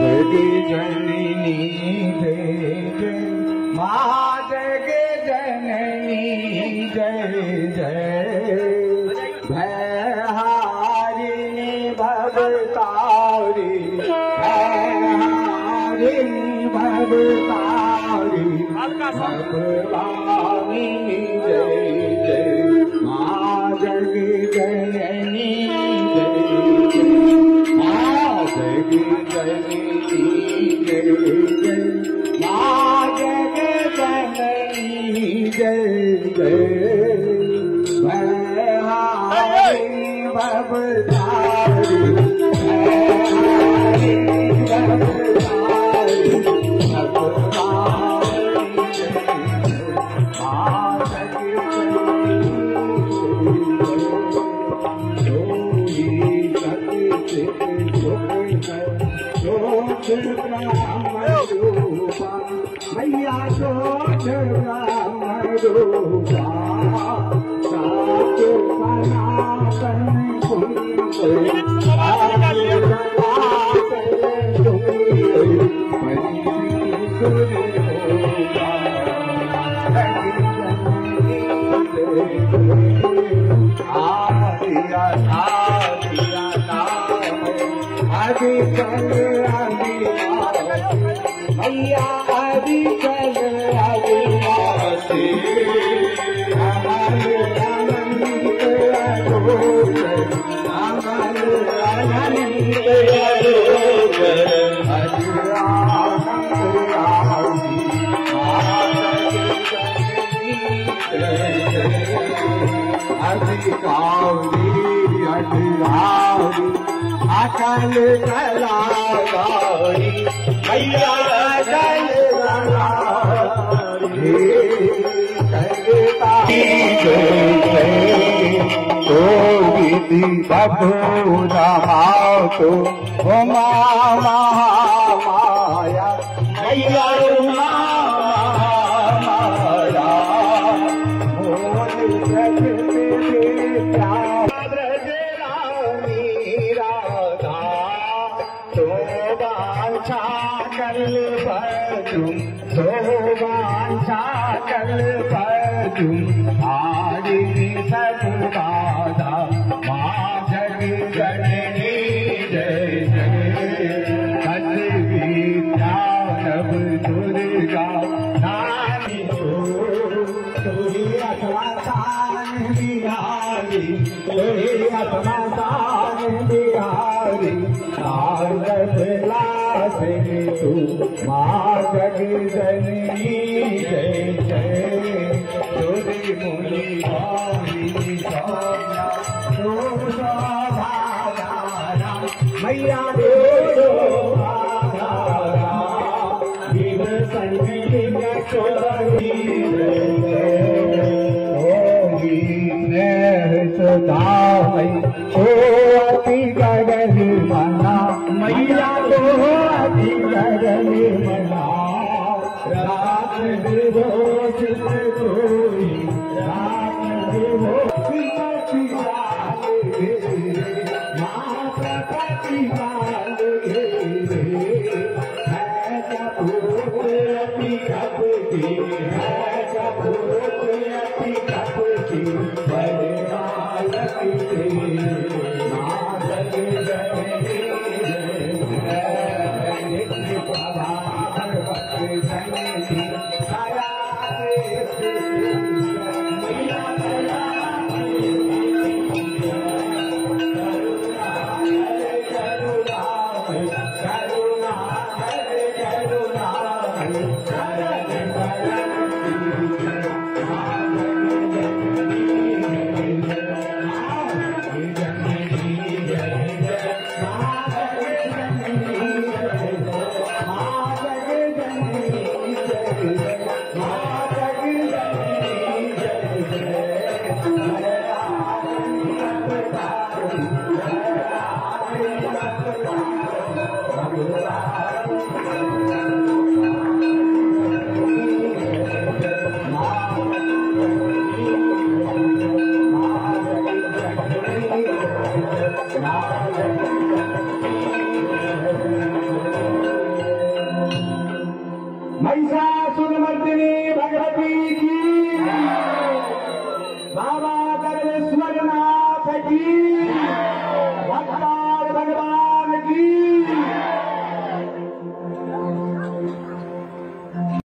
जगि जननी जय जय माँ जग जननी जय जय भयहारिणी भवतारी भयहारिणी भवतारी भगवानी जय जय माँ जग जननी जय जय माँ जग जननी जय जय माँ जग जननी जय जय भयहारिणी भवतारी भयहारिणी भवतारी भगवानी जय माँ जग मैया सोच ब्रह्म रूपा साच सनातन मैया अविकल अविनाशी अमर अनंत अघोष अमर अनंत अघोष अधिकारी अधिकारी अकल कलाकारी मैया अकल कलाकारी तो विधि बभूरा तो उमा महामाया मैया उमा महामाया मोल प्रकृति आदिनी सब बाधा माँ जग जननी जय जय सत विद्या नव दुर्गा नानी तोरी अथवा तान बिहारी तोरी अथवा तान बिहारी नारद लासे तू माँ जग जननी जय जय मुनि भावी सौम्या भारा मैया देव भारा शिव संगीत चोरी होगी स्नेह सुदाई ओ अति गगन मना मैया तो अति गगन मना रात दिवस कोई रात दिवस माँ प्रकृति वाले है कपूर अति कपटी है कपूर अति कपटी बड़े बालक से माँ जग जननी जय प्रभार भक्ति संगी सारा महिषासुरमर्दिनी भगवती की, बाबा गर्वेश्वरनाथ की, भगवान भगवान